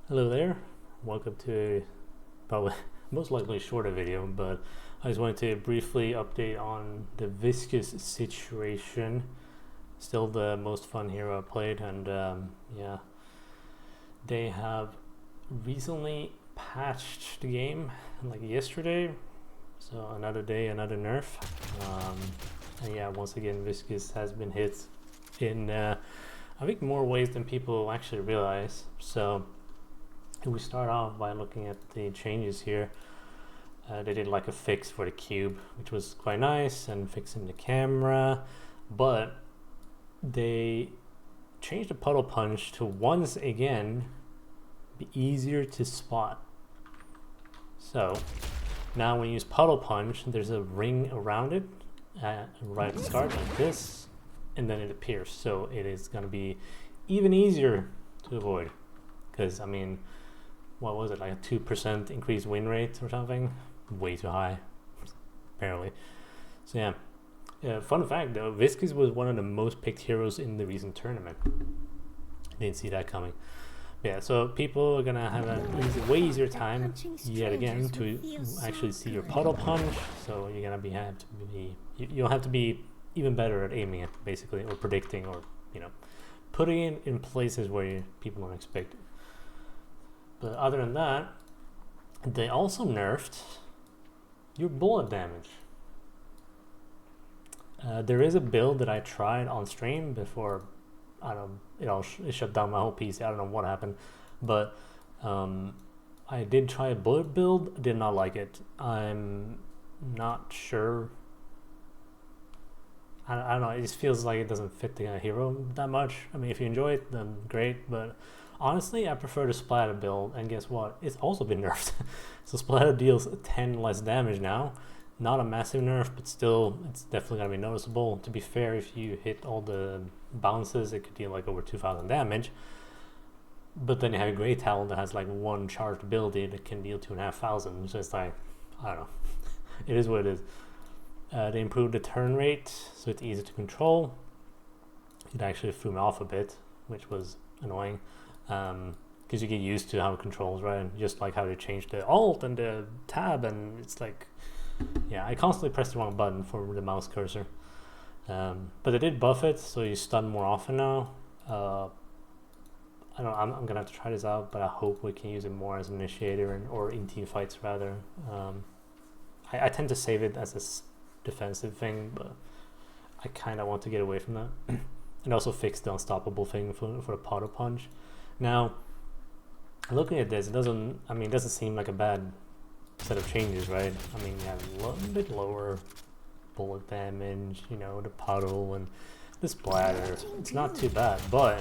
Hello there, welcome to probably most likely a shorter video, but I just wanted to briefly update on the Viscous situation. Still the most fun hero I played, and yeah, they have recently patched the game like yesterday, so another day, another nerf. Um, and yeah, once again, Viscous has been hit in I think more ways than people actually realize. So we start off by looking at the changes here. They did like a fix for the cube, which was quite nice, and fixing the camera, but they changed the puddle punch to once again be easier to spot. So now when you use puddle punch, there's a ring around it right at the start like this, and then it appears. So it is going to be even easier to avoid, because I mean, what was it, like a 2% increased win rate or something? Way too high, apparently. So yeah, fun fact though, Viscous was one of the most picked heroes in the recent tournament. Didn't see that coming. Yeah, so people are gonna have a way easier time yet again to actually see your puddle punch. So you're gonna you'll have to be even better at aiming it, basically, or predicting, or putting it in places where people don't expect it. But other than that, they also nerfed your bullet damage. There is a build that I tried on stream before. I don't know, it shut down my whole PC. I don't know what happened, but I did try a bullet build. Did not like it. I'm not sure. I don't know. It just feels like it doesn't fit the hero that much. I mean, if you enjoy it, then great. But honestly, I prefer the splatter build, and guess what? It's also been nerfed. So splatter deals 10 less damage now. Not a massive nerf, but still, it's definitely gonna be noticeable. To be fair, if you hit all the bounces, it could deal like over 2,000 damage. But then you have a Grey Talon that has like one charged ability that can deal 2,500. So it's like, I don't know. It is what it is. They improved the turn rate, so it's easy to control. It actually threw me off a bit, which was annoying, because you get used to how it controls, right? Just like how they changed the alt and the tab, and it's like, yeah, I constantly press the wrong button for the mouse cursor. But they did buff it, so you stun more often now. I don't know, I'm gonna have to try this out, but I hope we can use it more as an initiator or in team fights rather. I tend to save it as a defensive thing, but I kind of want to get away from that. And also fix the unstoppable thing for the puddle punch. Now, looking at this, it doesn't seem like a bad set of changes, right? I mean, you have a little bit lower bullet damage, the puddle and the splatter. It's not too bad, but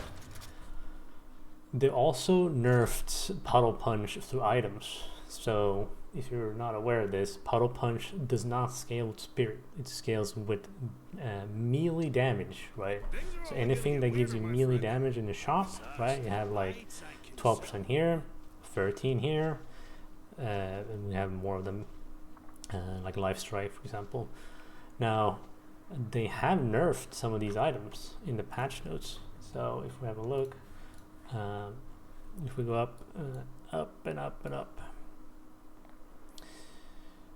they also nerfed puddle punch through items. So if you're not aware of this, puddle punch does not scale with spirit. It scales with melee damage, right? So anything that gives you melee damage in the shop, right? You have like 12% here, 13 here, and we have more of them, like Life Strike, for example. Now, they have nerfed some of these items in the patch notes. So if we have a look, if we go up, up and up and up.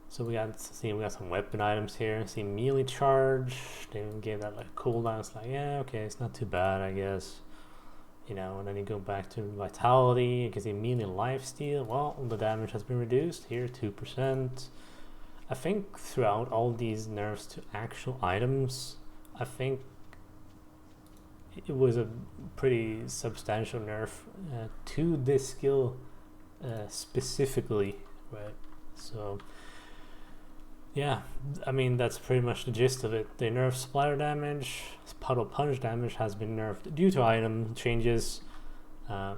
So we got some weapon items here. See melee charge. They gave that like cooldown. It's like, yeah, okay, it's not too bad, I guess. And then you go back to vitality. You can see melee lifesteal. Well, the damage has been reduced here, 2%. I think throughout all these nerfs to actual items, I think it was a pretty substantial nerf to this skill specifically, right? So yeah, I mean, that's pretty much the gist of it. They nerfed splatter damage. Puddle punch damage has been nerfed due to item changes.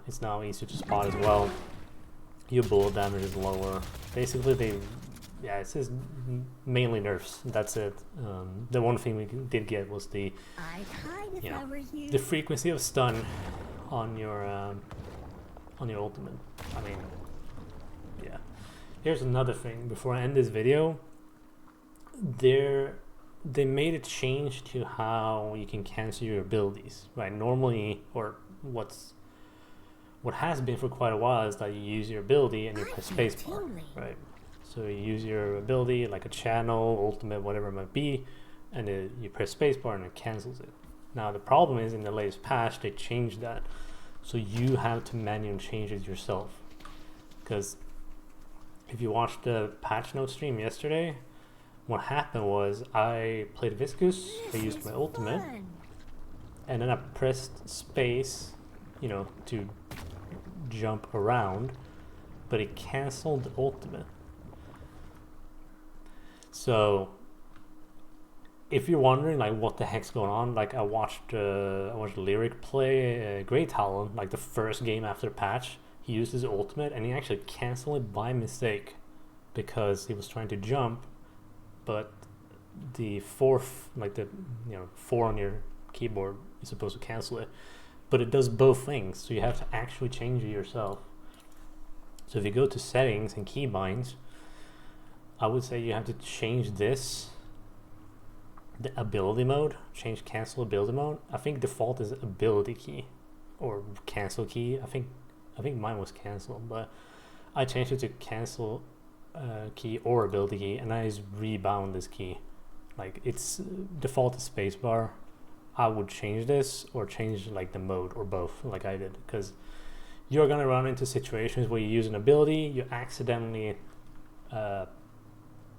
It's now easier to spot as well. Your bullet damage is lower. Basically, it's just mainly nerfs. That's it. The one thing we did get was the frequency of stun on your ultimate. I mean, yeah. Here's another thing before I end this video. They made a change to how you can cancel your abilities, right? Normally, or What has been for quite a while is that you use your ability and you press spacebar, right? So you use your ability like a channel, ultimate, whatever it might be, and you press spacebar and it cancels it. Now the problem is in the latest patch they changed that, so you have to manually change it yourself. Because if you watched the patch note stream yesterday, what happened was I played Viscous, I used my ultimate, and then I pressed space, you know, to jump around, but it canceled the ultimate. So if you're wondering like what the heck's going on, like I watched Lyric play Great Talon, like the first game after patch. He used his ultimate and he actually canceled it by mistake because he was trying to jump, but the fourth, like the 4 on your keyboard is supposed to cancel it, but it does both things, so you have to actually change it yourself. So if you go to settings and keybinds, I would say you have to change this, the ability mode, change cancel ability mode. I think default is ability key or cancel key. I think mine was cancel, but I changed it to cancel key or ability key, and I just rebound this key. Like it's default is spacebar. I would change this or change like the mode or both, like I did, because you're gonna run into situations where you use an ability, you accidentally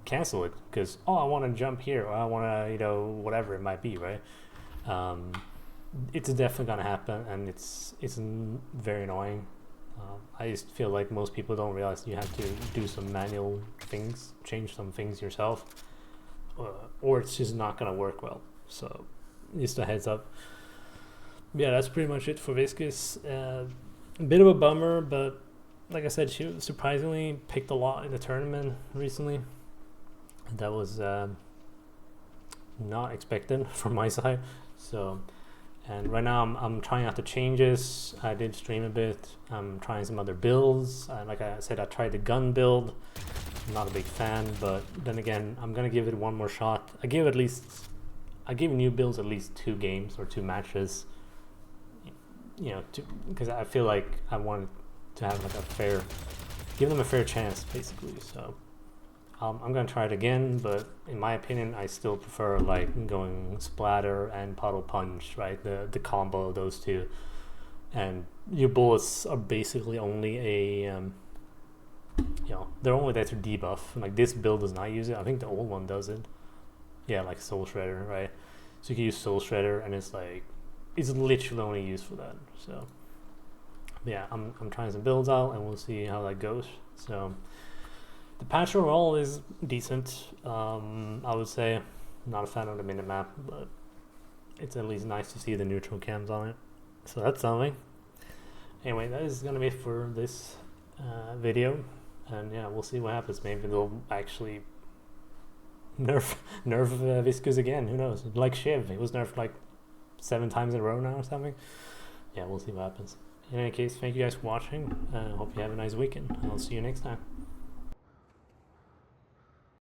cancel it because I want to jump here, or I want to whatever it might be, right? It's definitely gonna happen, and it's very annoying. I just feel like most people don't realize you have to do some manual things, change some things yourself, or it's just not gonna work well. So just a heads up. Yeah, that's pretty much it for Viscous. A bit of a bummer, but like I said, she surprisingly picked a lot in the tournament recently. That was not expected from my side. So, and right now I'm trying out the changes. I did stream a bit. I'm trying some other builds. Like I said, I tried the gun build. I'm not a big fan, but then again, I'm gonna give it one more shot. I give new builds at least 2 games or 2 matches. Because I feel like I wanted to have like give them a fair chance, basically. So I'm gonna try it again, but in my opinion, I still prefer like going splatter and puddle punch, right? The combo of those two, and your bullets are basically only a they're only there to debuff. Like this build does not use it. I think the old one does it. Yeah, like Soul Shredder, right? So you can use Soul Shredder, and it's literally only used for that. So yeah, I'm trying some builds out, and we'll see how that goes. So the patch overall is decent. I would say not a fan of the minimap, but it's at least nice to see the neutral cams on it. So that's something. Anyway, that is gonna be it for this video, and yeah, we'll see what happens. Maybe they'll actually nerf Viscous again. Who knows? Like Shiv, it was nerfed like 7 times in a row now or something. Yeah, we'll see what happens. In any case, thank you guys for watching. Hope you have a nice weekend. I'll see you next time.